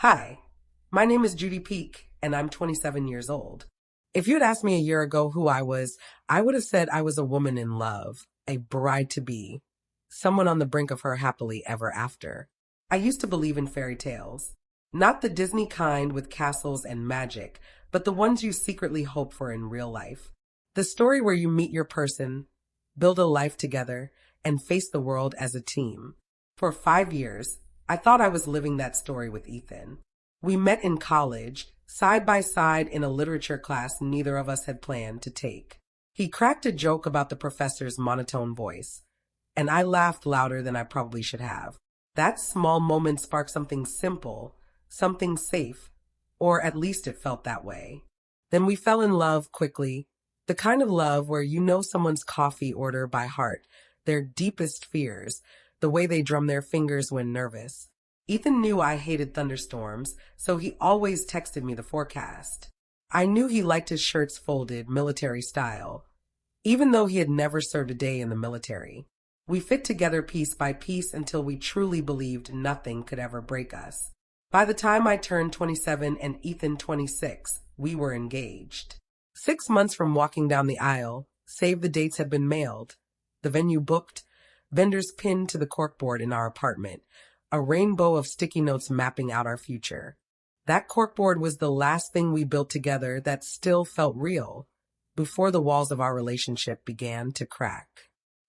Hi, my name is Judy Peak, and I'm 27 years old. If you had asked me a year ago who I was, I would have said I was a woman in love, a bride-to-be, someone on the brink of her happily ever after. I used to believe in fairy tales. Not the Disney kind with castles and magic, but the ones you secretly hope for in real life. The story where you meet your person, build a life together, and face the world as a team. For 5 years, I thought I was living that story with Ethan. We met in college, side by side in a literature class neither of us had planned to take. He cracked a joke about the professor's monotone voice, and I laughed louder than I probably should have. That small moment sparked something simple, something safe, or at least it felt that way. Then we fell in love quickly, the kind of love where you know someone's coffee order by heart, their deepest fears, the way they drum their fingers when nervous. Ethan knew I hated thunderstorms, so he always texted me the forecast. I knew he liked his shirts folded, military style, even though he had never served a day in the military. We fit together piece by piece until we truly believed nothing could ever break us. By the time I turned 27 and Ethan 26, we were engaged. 6 months from walking down the aisle, save the dates had been mailed, the venue booked, vendors pinned to the corkboard in our apartment, a rainbow of sticky notes mapping out our future. That corkboard was the last thing we built together that still felt real, before the walls of our relationship began to crack.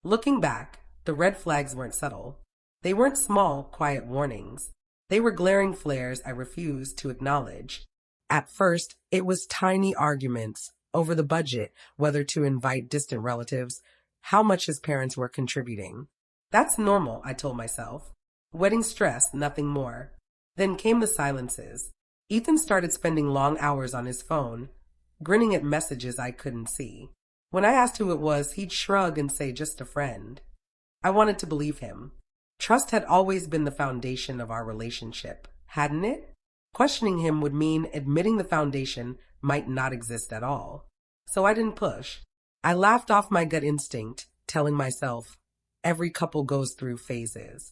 Looking back, the red flags weren't subtle. They weren't small, quiet warnings. They were glaring flares I refused to acknowledge. At first, it was tiny arguments over the budget, whether to invite distant relatives, how much his parents were contributing. That's normal, I told myself. Wedding stress, nothing more. Then came the silences. Ethan started spending long hours on his phone, grinning at messages I couldn't see. When I asked who it was, he'd shrug and say just a friend. I wanted to believe him. Trust had always been the foundation of our relationship, hadn't it? Questioning him would mean admitting the foundation might not exist at all. So I didn't push. I laughed off my gut instinct, telling myself, every couple goes through phases.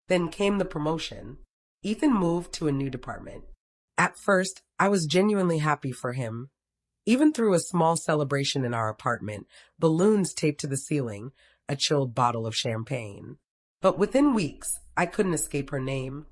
Then came the promotion. Ethan moved to a new department. At first, I was genuinely happy for him. Even through a small celebration in our apartment, balloons taped to the ceiling, a chilled bottle of champagne. But within weeks, I couldn't escape her name,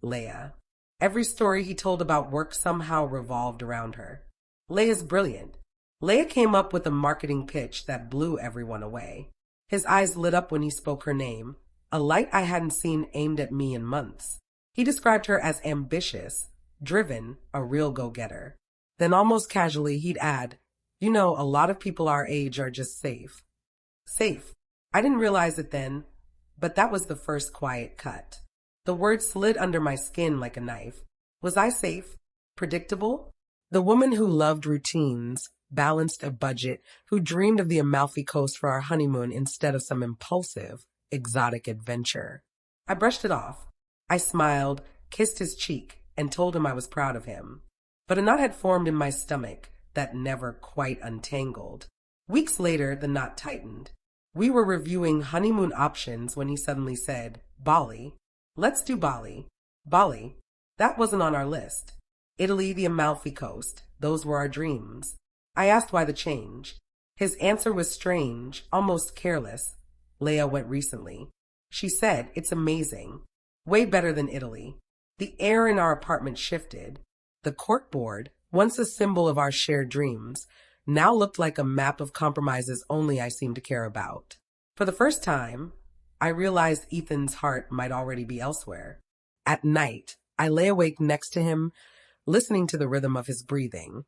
Leia. Every story he told about work somehow revolved around her. Leia's brilliant. Leia came up with a marketing pitch that blew everyone away. His eyes lit up when he spoke her name, a light I hadn't seen aimed at me in months. He described her as ambitious, driven, a real go-getter. Then almost casually he'd add, you know, a lot of people our age are just safe. Safe. I didn't realize it then, but that was the first quiet cut. The word slid under my skin like a knife. Was I safe? Predictable? The woman who loved routines, balanced a budget, who dreamed of the Amalfi Coast for our honeymoon instead of some impulsive, exotic adventure. I brushed it off. I smiled, kissed his cheek, and told him I was proud of him. But a knot had formed in my stomach that never quite untangled. Weeks later, the knot tightened. We were reviewing honeymoon options when he suddenly said, Bali. Let's do Bali. Bali. That wasn't on our list. Italy, the Amalfi Coast. Those were our dreams. I asked why the change. His answer was strange, almost careless. Leia went recently. She said, it's amazing. Way better than Italy. The air in our apartment shifted. The corkboard, once a symbol of our shared dreams, now looked like a map of compromises only I seemed to care about. For the first time, I realized Ethan's heart might already be elsewhere. At night, I lay awake next to him, listening to the rhythm of his breathing,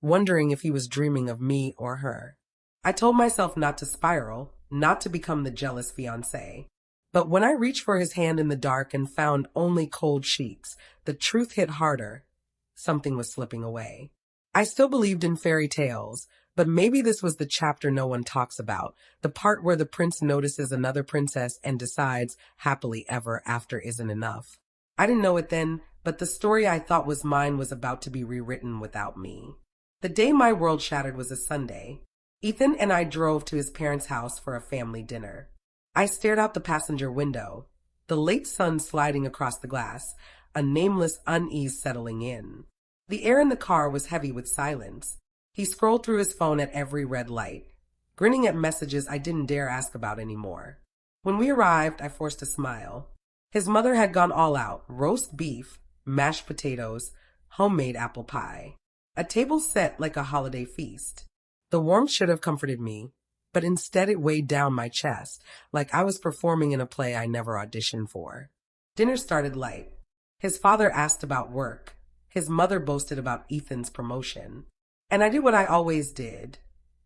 wondering if he was dreaming of me or her. I told myself not to spiral, not to become the jealous fiancé. But when I reached for his hand in the dark and found only cold sheets, the truth hit harder. Something was slipping away. I still believed in fairy tales, but maybe this was the chapter no one talks about, the part where the prince notices another princess and decides happily ever after isn't enough. I didn't know it then, but the story I thought was mine was about to be rewritten without me. The day my world shattered was a Sunday. Ethan and I drove to his parents' house for a family dinner. I stared out the passenger window, the late sun sliding across the glass. a nameless unease settling in. The air in the car was heavy with silence. He scrolled through his phone at every red light, grinning at messages I didn't dare ask about anymore. When we arrived, I forced a smile. His mother had gone all out: roast beef, mashed potatoes, homemade apple pie. A table set like a holiday feast. The warmth should have comforted me, but instead it weighed down my chest, like I was performing in a play I never auditioned for. Dinner started light. His father asked about work. His mother boasted about Ethan's promotion. And I did what I always did.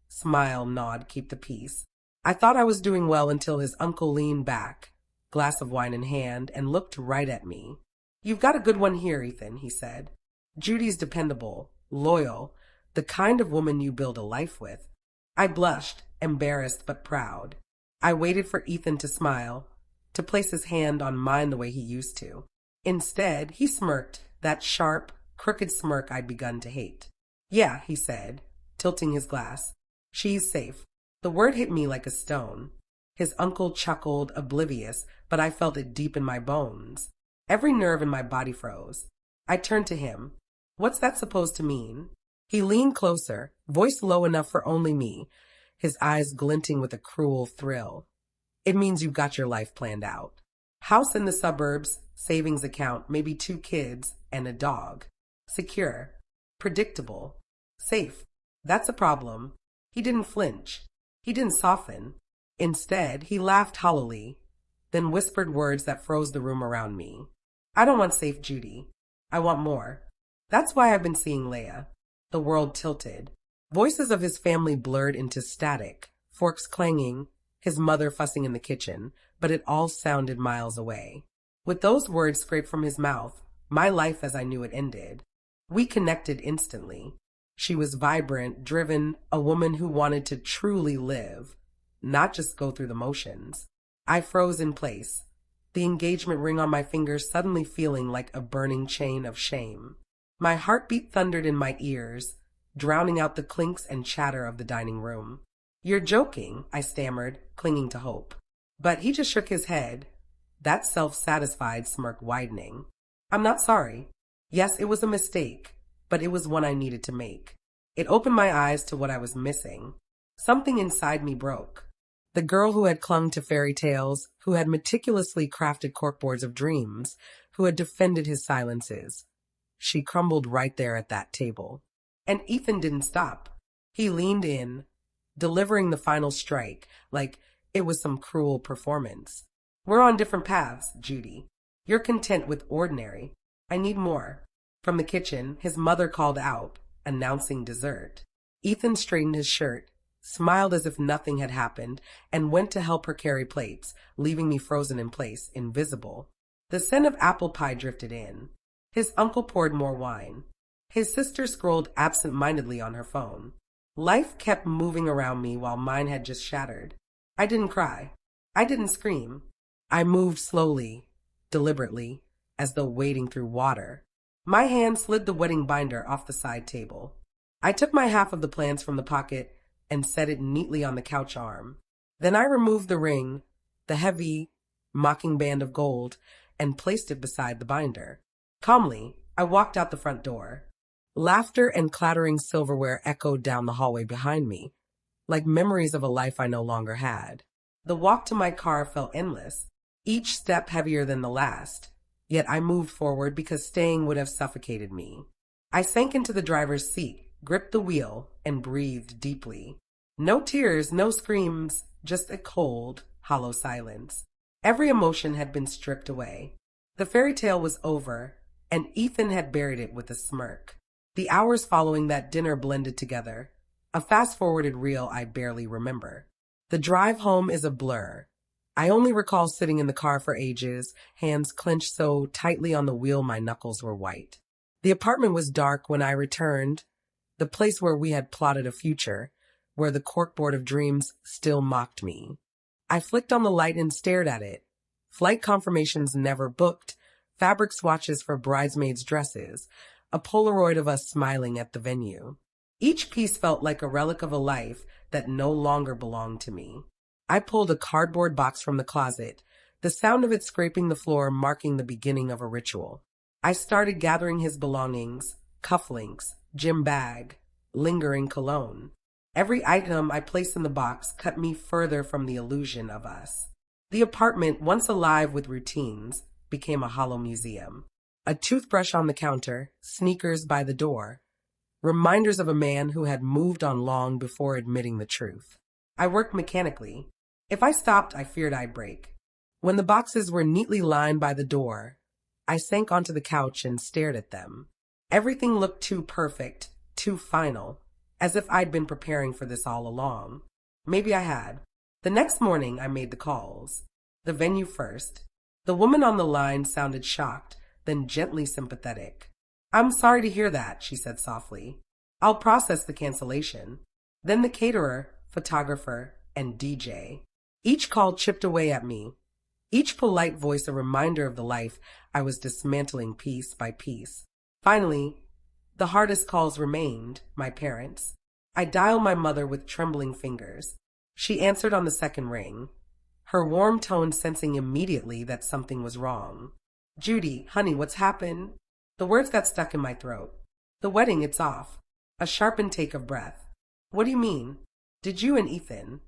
Smile, nod, keep the peace. I thought I was doing well until his uncle leaned back, glass of wine in hand, and looked right at me. "You've got a good one here, Ethan," he said. "Judy's dependable, loyal, the kind of woman you build a life with." I blushed, embarrassed but proud. I waited for Ethan to smile, to place his hand on mine the way he used to. Instead, he smirked, that sharp, crooked smirk I'd begun to hate. "Yeah," he said, tilting his glass. "She's safe." The word hit me like a stone. His uncle chuckled, oblivious, but I felt it deep in my bones. Every nerve in my body froze. I turned to him. "What's that supposed to mean?" He leaned closer, voice low enough for only me, his eyes glinting with a cruel thrill. "It means you've got your life planned out. House in the suburbs, savings account, maybe 2 kids, and a dog. Secure. Predictable. Safe. That's a problem." He didn't flinch. He didn't soften. Instead, he laughed hollowly, then whispered words that froze the room around me. "I don't want safe Judy. I want more. That's why I've been seeing Leah." The world tilted. Voices of his family blurred into static, forks clanging, his mother fussing in the kitchen, but it all sounded miles away. With those words scraped from his mouth, my life as I knew it ended. We connected instantly. She was vibrant, driven, a woman who wanted to truly live, not just go through the motions. I froze in place, the engagement ring on my fingers suddenly feeling like a burning chain of shame. My heartbeat thundered in my ears, drowning out the clinks and chatter of the dining room. "You're joking," I stammered, clinging to hope. But he just shook his head, that self-satisfied smirk widening. "I'm not sorry. Yes, it was a mistake, but it was one I needed to make." It opened my eyes to what I was missing. Something inside me broke. The girl who had clung to fairy tales, who had meticulously crafted corkboards of dreams, who had defended his silences. She crumbled right there at that table. And Ethan didn't stop. He leaned in, delivering the final strike, like it was some cruel performance. "We're on different paths, Judy. You're content with ordinary. I need more." From the kitchen, his mother called out, announcing dessert. Ethan straightened his shirt, smiled as if nothing had happened, and went to help her carry plates, leaving me frozen in place, invisible. The scent of apple pie drifted in. His uncle poured more wine. His sister scrolled absent-mindedly on her phone. Life kept moving around me while mine had just shattered. I didn't cry. I didn't scream. I moved slowly, deliberately, as though wading through water. My hand slid the wedding binder off the side table. I took my half of the plans from the pocket and set it neatly on the couch arm. Then I removed the ring, the heavy, mocking band of gold, and placed it beside the binder. Calmly, I walked out the front door. Laughter and clattering silverware echoed down the hallway behind me, like memories of a life I no longer had. The walk to my car felt endless, each step heavier than the last, yet I moved forward because staying would have suffocated me. I sank into the driver's seat, gripped the wheel, and breathed deeply. No tears, no screams, just a cold, hollow silence. Every emotion had been stripped away. The fairy tale was over, and Ethan had buried it with a smirk. The hours following that dinner blended together, a fast-forwarded reel I barely remember. The drive home is a blur. I only recall sitting in the car for ages, hands clenched so tightly on the wheel my knuckles were white. The apartment was dark when I returned, the place where we had plotted a future, where the corkboard of dreams still mocked me. I flicked on the light and stared at it. Flight confirmations never booked, fabric swatches for bridesmaids' dresses, a Polaroid of us smiling at the venue. Each piece felt like a relic of a life that no longer belonged to me. I pulled a cardboard box from the closet, the sound of it scraping the floor marking the beginning of a ritual. I started gathering his belongings, cufflinks, gym bag, lingering cologne. Every item I placed in the box cut me further from the illusion of us. The apartment, once alive with routines, became a hollow museum. A toothbrush on the counter, sneakers by the door, reminders of a man who had moved on long before admitting the truth. I worked mechanically. If I stopped, I feared I'd break. When the boxes were neatly lined by the door, I sank onto the couch and stared at them. Everything looked too perfect, too final, as if I'd been preparing for this all along. Maybe I had. The next morning, I made the calls. The venue first. The woman on the line sounded shocked, then gently sympathetic. "I'm sorry to hear that," she said softly. "I'll process the cancellation." Then the caterer, photographer, and DJ. Each call chipped away at me, each polite voice a reminder of the life I was dismantling piece by piece. Finally, the hardest calls remained, my parents. I dialed my mother with trembling fingers. She answered on the second ring, her warm tone sensing immediately that something was wrong. "Judy, honey, what's happened?" The words got stuck in my throat. "The wedding, it's off." A sharp intake of breath. "What do you mean? Did you and Ethan?"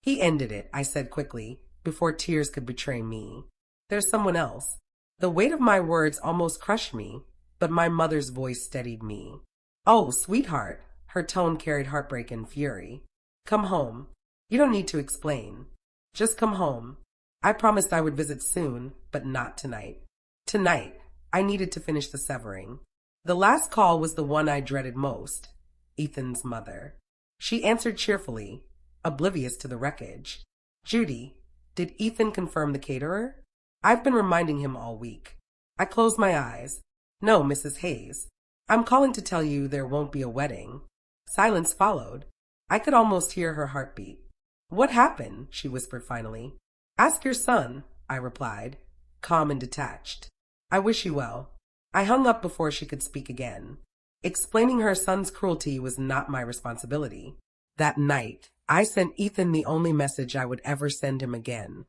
"He ended it," I said quickly, before tears could betray me. "There's someone else." The weight of my words almost crushed me, but my mother's voice steadied me. "Oh, sweetheart," her tone carried heartbreak and fury. "Come home. You don't need to explain. Just come home." I promised I would visit soon, but not tonight. Tonight, I needed to finish the severing. The last call was the one I dreaded most, Ethan's mother. She answered cheerfully, oblivious to the wreckage. "Judy, did Ethan confirm the caterer?" I've been reminding him all week. I closed my eyes. "No, Mrs. Hayes. I'm calling to tell you there won't be a wedding." Silence followed. I could almost hear her heartbeat. "What happened?" she whispered finally. "Ask your son," I replied, calm and detached. "I wish you well." I hung up before she could speak again. Explaining her son's cruelty was not my responsibility. That night, I sent Ethan the only message I would ever send him again.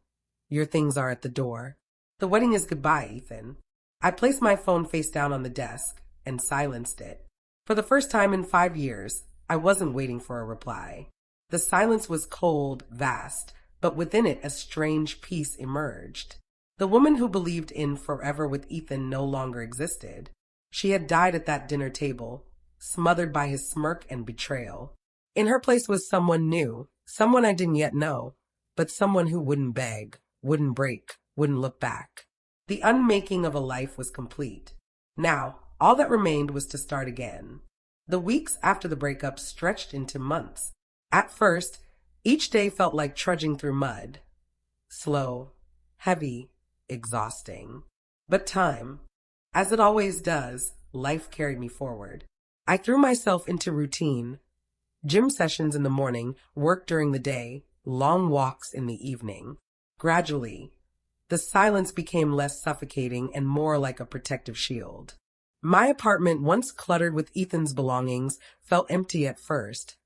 "Your things are at the door. The wedding is goodbye, Ethan." I placed my phone face down on the desk and silenced it. For the first time in 5 years, I wasn't waiting for a reply. The silence was cold, vast, but within it a strange peace emerged. The woman who believed in forever with Ethan no longer existed. She had died at that dinner table, smothered by his smirk and betrayal. In her place was someone new, someone I didn't yet know, but someone who wouldn't beg, wouldn't break, wouldn't look back. The unmaking of a life was complete. Now, all that remained was to start again. The weeks after the breakup stretched into months. At first, each day felt like trudging through mud. Slow, heavy, exhausting. But time, as it always does, life carried me forward. I threw myself into routine. Gym sessions in the morning, work during the day, long walks in the evening. Gradually, the silence became less suffocating and more like a protective shield. My apartment, once cluttered with Ethan's belongings, felt empty at first.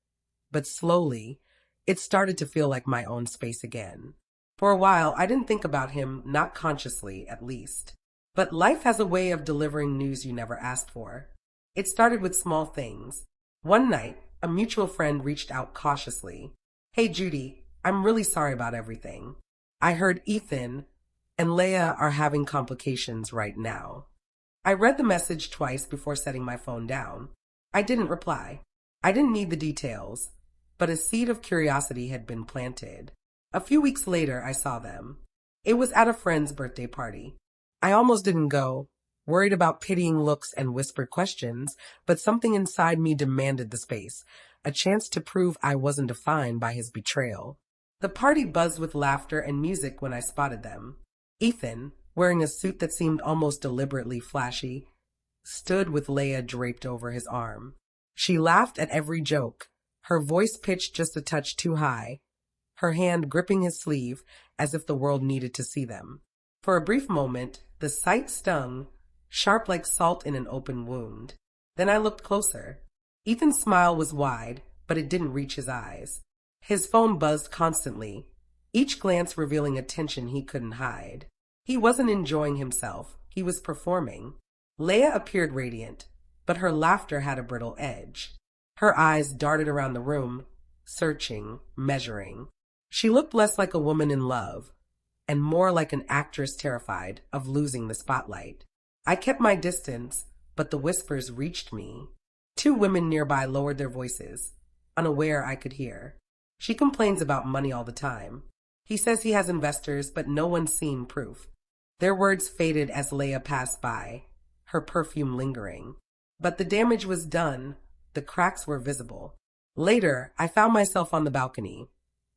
But slowly, it started to feel like my own space again. For a while, I didn't think about him, not consciously, at least. But life has a way of delivering news you never asked for. It started with small things. One night, a mutual friend reached out cautiously. "Hey, Judy, I'm really sorry about everything. I heard Ethan and Leia are having complications right now." I read the message twice before setting my phone down. I didn't reply. I didn't need the details, but a seed of curiosity had been planted. A few weeks later, I saw them. It was at a friend's birthday party. I almost didn't go, worried about pitying looks and whispered questions, but something inside me demanded the space, a chance to prove I wasn't defined by his betrayal. The party buzzed with laughter and music when I spotted them. Ethan, wearing a suit that seemed almost deliberately flashy, stood with Leia draped over his arm. She laughed at every joke, her voice pitched just a touch too high, her hand gripping his sleeve as if the world needed to see them. For a brief moment, the sight stung, sharp like salt in an open wound. Then I looked closer. Ethan's smile was wide, but it didn't reach his eyes. His phone buzzed constantly, each glance revealing a tension he couldn't hide. He wasn't enjoying himself. He was performing. Leia appeared radiant, but her laughter had a brittle edge. Her eyes darted around the room, searching, measuring. She looked less like a woman in love, and more like an actress terrified of losing the spotlight. I kept my distance, but the whispers reached me. Two women nearby lowered their voices, unaware I could hear. She complains about money all the time. He says he has investors, but no one's seen proof. Their words faded as Leia passed by, her perfume lingering. But the damage was done. The cracks were visible. Later, I found myself on the balcony,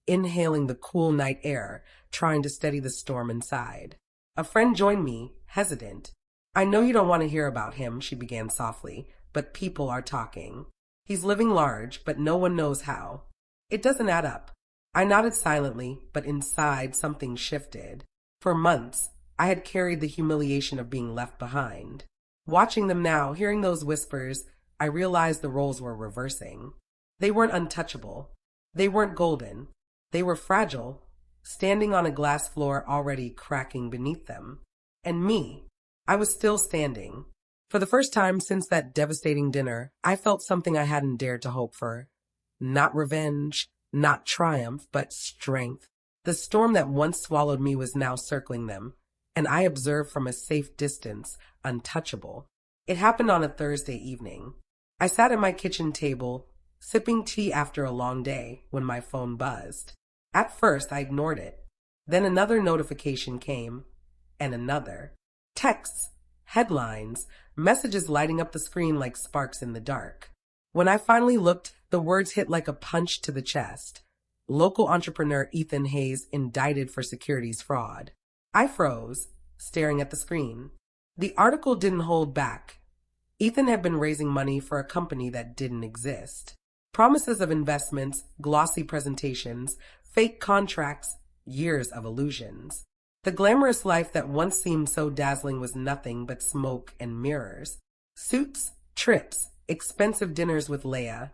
inhaling the cool night air, trying to steady the storm inside. A friend joined me, hesitant. I know you don't want to hear about him, she began softly, but people are talking. He's living large, but no one knows how. It doesn't add up. I nodded silently, but inside something shifted. For months, I had carried the humiliation of being left behind. Watching them now, hearing those whispers, I realized the roles were reversing. They weren't untouchable. They weren't golden. They were fragile, standing on a glass floor already cracking beneath them. And me, I was still standing. For the first time since that devastating dinner, I felt something I hadn't dared to hope for. Not revenge, not triumph, but strength. The storm that once swallowed me was now circling them, and I observed from a safe distance, untouchable. It happened on a Thursday evening. I sat at my kitchen table, sipping tea after a long day, when my phone buzzed. At first, I ignored it. Then another notification came, and another. Texts, headlines, messages lighting up the screen like sparks in the dark. When I finally looked, the words hit like a punch to the chest. Local entrepreneur Ethan Hayes indicted for securities fraud. I froze, staring at the screen. The article didn't hold back. Ethan had been raising money for a company that didn't exist. Promises of investments, glossy presentations, fake contracts, years of illusions. The glamorous life that once seemed so dazzling was nothing but smoke and mirrors. Suits, trips, expensive dinners with Leia.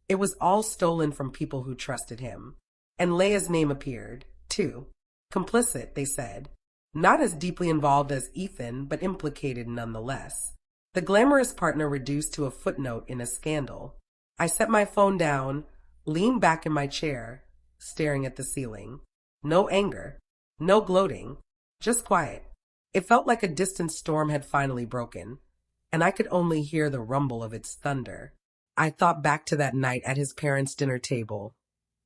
It was all stolen from people who trusted him. And Leia's name appeared, too. Complicit, they said. Not as deeply involved as Ethan, but implicated nonetheless. The glamorous partner reduced to a footnote in a scandal. I set my phone down, leaned back in my chair, staring at the ceiling. No anger, no gloating, just quiet. It felt like a distant storm had finally broken, and I could only hear the rumble of its thunder. I thought back to that night at his parents' dinner table.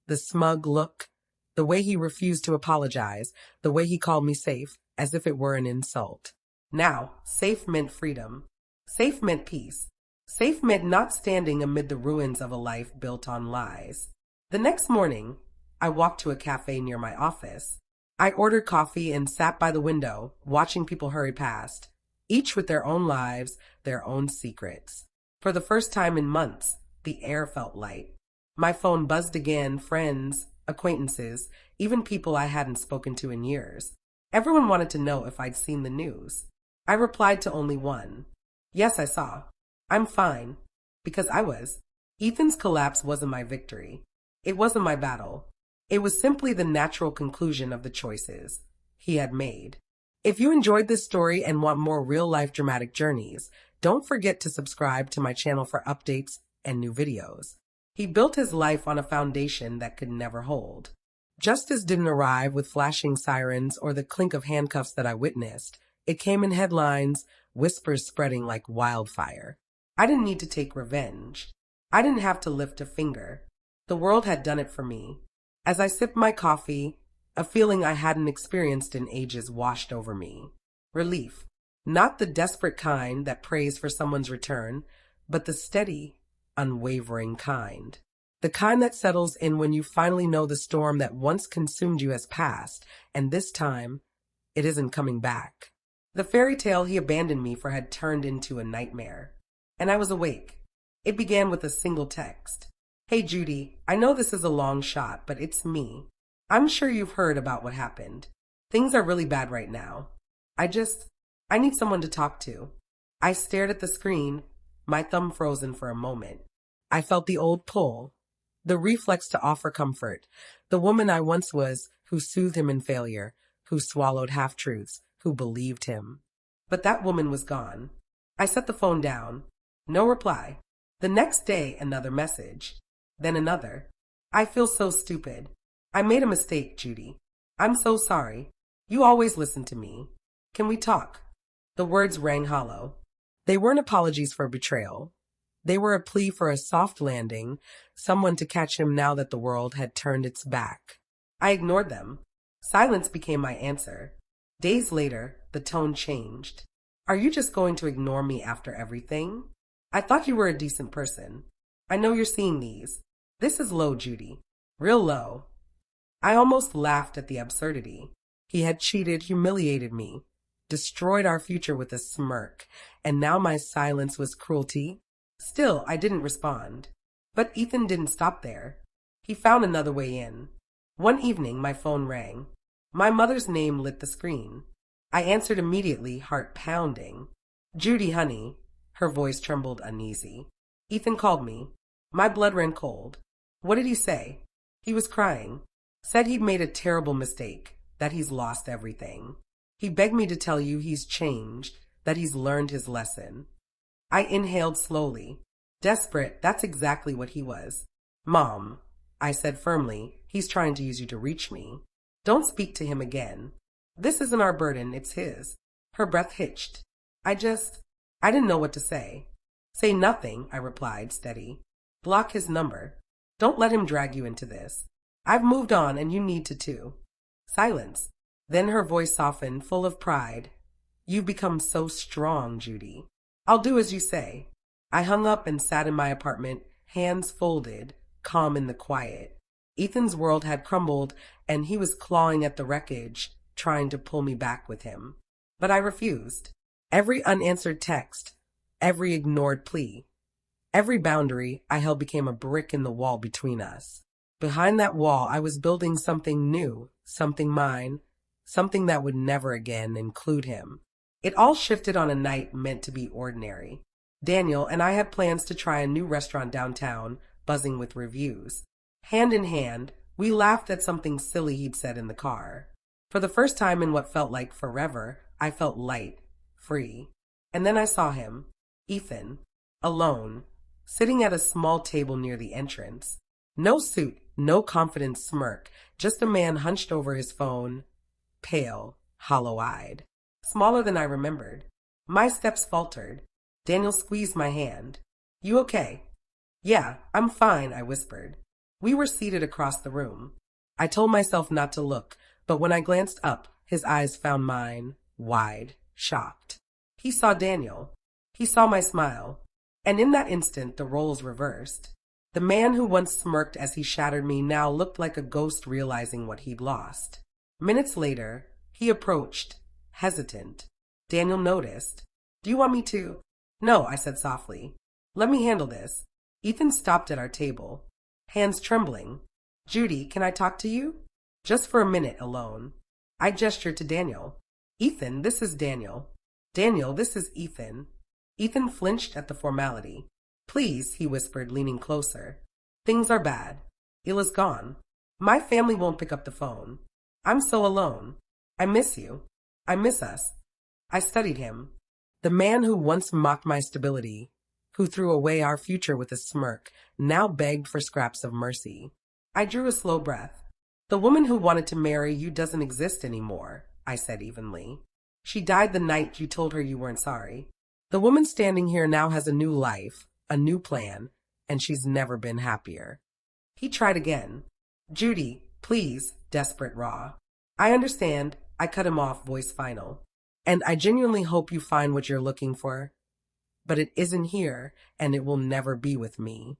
The smug look, the way he refused to apologize, the way he called me safe, as if it were an insult. Now, safe meant freedom. Safe meant peace. Safe meant not standing amid the ruins of a life built on lies. The next morning, I walked to a cafe near my office. I ordered coffee and sat by the window, watching people hurry past, each with their own lives, their own secrets. For the first time in months, the air felt light. My phone buzzed again, friends, acquaintances, even people I hadn't spoken to in years. Everyone wanted to know if I'd seen the news. I replied to only one. Yes, I saw. I'm fine. Because I was. Ethan's collapse wasn't my victory. It wasn't my battle. It was simply the natural conclusion of the choices he had made. If you enjoyed this story and want more real-life dramatic journeys, don't forget to subscribe to my channel for updates and new videos. He built his life on a foundation that could never hold. Justice didn't arrive with flashing sirens or the clink of handcuffs that I witnessed. It came in headlines, whispers spreading like wildfire. I didn't need to take revenge. I didn't have to lift a finger. The world had done it for me. As I sipped my coffee, a feeling I hadn't experienced in ages washed over me. Relief. Not the desperate kind that prays for someone's return, but the steady, unwavering kind. The kind that settles in when you finally know the storm that once consumed you has passed, and this time, it isn't coming back. The fairy tale he abandoned me for had turned into a nightmare. And I was awake. It began with a single text. Hey Judy, I know this is a long shot, but it's me. I'm sure you've heard about what happened. Things are really bad right now. I need someone to talk to. I stared at the screen, my thumb frozen for a moment. I felt the old pull, the reflex to offer comfort, the woman I once was who soothed him in failure, who swallowed half-truths, who believed him. But that woman was gone. I set the phone down. No reply. The next day, another message. Then another. I feel so stupid. I made a mistake, Judy. I'm so sorry. You always listen to me. Can we talk? The words rang hollow. They weren't apologies for betrayal. They were a plea for a soft landing, someone to catch him now that the world had turned its back. I ignored them. Silence became my answer. Days later, the tone changed. Are you just going to ignore me after everything? I thought you were a decent person. I know you're seeing these. This is low, Judy. Real low. I almost laughed at the absurdity. He had cheated, humiliated me, destroyed our future with a smirk, and now my silence was cruelty. Still, I didn't respond. But Ethan didn't stop there. He found another way in. One evening, my phone rang. My mother's name lit the screen. I answered immediately, heart pounding. Judy, honey. Her voice trembled uneasy. Ethan called me. My blood ran cold. What did he say? He was crying. Said he'd made a terrible mistake, that he's lost everything. He begged me to tell you he's changed, that he's learned his lesson. I inhaled slowly. Desperate, that's exactly what he was. Mom, I said firmly, he's trying to use you to reach me. Don't speak to him again. This isn't our burden, it's his. Her breath hitched. I didn't know what to say. Say nothing, I replied, steady. Block his number. Don't let him drag you into this. I've moved on and you need to too. Silence. Then her voice softened, full of pride. You've become so strong, Judy. I'll do as you say. I hung up and sat in my apartment, hands folded, calm in the quiet. Ethan's world had crumbled and he was clawing at the wreckage, trying to pull me back with him. But I refused. Every unanswered text, every ignored plea, every boundary I held became a brick in the wall between us. Behind that wall, I was building something new, something mine, something that would never again include him. It all shifted on a night meant to be ordinary. Daniel and I had plans to try a new restaurant downtown, buzzing with reviews. Hand in hand, we laughed at something silly he'd said in the car. For the first time in what felt like forever, I felt light, free. And then I saw him, Ethan, alone, sitting at a small table near the entrance. No suit, no confident smirk, just a man hunched over his phone, pale, hollow-eyed, smaller than I remembered. My steps faltered. Daniel squeezed my hand. You okay? Yeah, I'm fine, I whispered. We were seated across the room. I told myself not to look, but when I glanced up, his eyes found mine, wide, shocked. He saw Daniel. He saw my smile. And in that instant, the roles reversed. The man who once smirked as he shattered me now looked like a ghost realizing what he'd lost. Minutes later, he approached, hesitant. Daniel noticed. Do you want me to? No, I said softly. Let me handle this. Ethan stopped at our table, hands trembling. Judy, can I talk to you? Just for a minute alone. I gestured to Daniel. Ethan, this is Daniel. Daniel, this is Ethan. Ethan flinched at the formality. Please, he whispered, leaning closer. Things are bad. Ila's gone. My family won't pick up the phone. I'm so alone. I miss you. I miss us. I studied him. The man who once mocked my stability, who threw away our future with a smirk, now begged for scraps of mercy. I drew a slow breath. The woman who wanted to marry you doesn't exist anymore, I said evenly. She died the night you told her you weren't sorry. The woman standing here now has a new life, a new plan, and she's never been happier. He tried again. Judy, please, desperate raw. I understand. I cut him off, voice final. And I genuinely hope you find what you're looking for. But it isn't here, and it will never be with me.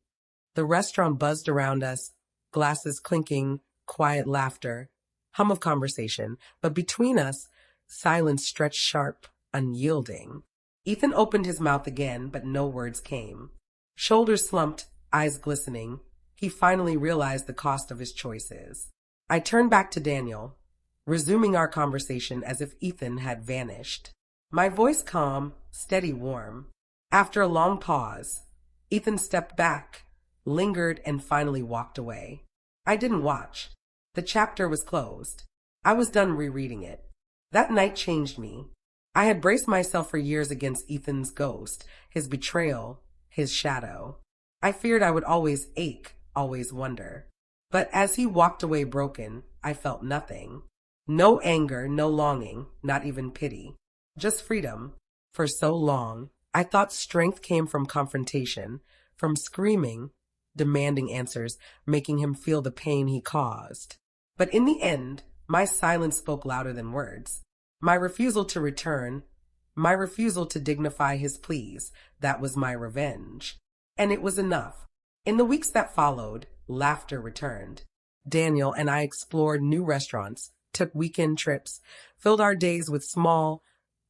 The restaurant buzzed around us, glasses clinking, quiet laughter, hum of conversation, but between us, silence stretched sharp, unyielding. Ethan opened his mouth again, but no words came. Shoulders slumped, eyes glistening, he finally realized the cost of his choices. I turned back to Daniel, resuming our conversation as if Ethan had vanished. My voice calm, steady, warm. After a long pause, Ethan stepped back, lingered, and finally walked away. I didn't watch. The chapter was closed. I was done rereading it. That night changed me. I had braced myself for years against Ethan's ghost, his betrayal, his shadow. I feared I would always ache, always wonder. But as he walked away broken, I felt nothing. No anger, no longing, not even pity. Just freedom. For so long, I thought strength came from confrontation, from screaming, demanding answers, making him feel the pain he caused. But in the end, my silence spoke louder than words. My refusal to return, my refusal to dignify his pleas, that was my revenge. And it was enough. In the weeks that followed, laughter returned. Daniel and I explored new restaurants, took weekend trips, filled our days with small,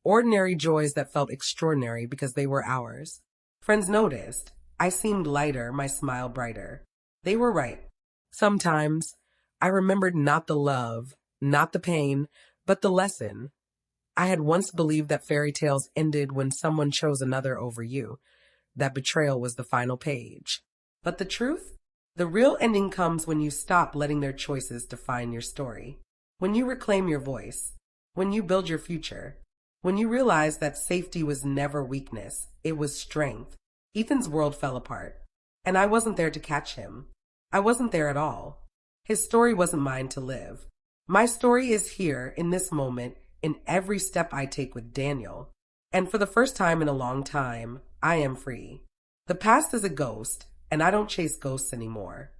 ordinary joys that felt extraordinary because they were ours. Friends noticed. I seemed lighter, my smile brighter. They were right. Sometimes I remembered not the love, not the pain, but the lesson. I had once believed that fairy tales ended when someone chose another over you, that betrayal was the final page. But the truth? The real ending comes when you stop letting their choices define your story. When you reclaim your voice. When you build your future. When you realize that safety was never weakness, it was strength. Ethan's world fell apart, and I wasn't there to catch him. I wasn't there at all. His story wasn't mine to live. My story is here, in this moment, in every step I take with Daniel. And for the first time in a long time, I am free. The past is a ghost, and I don't chase ghosts anymore.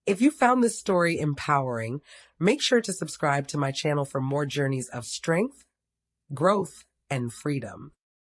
If you found this story empowering, make sure to subscribe to my channel for more journeys of strength, growth, and freedom.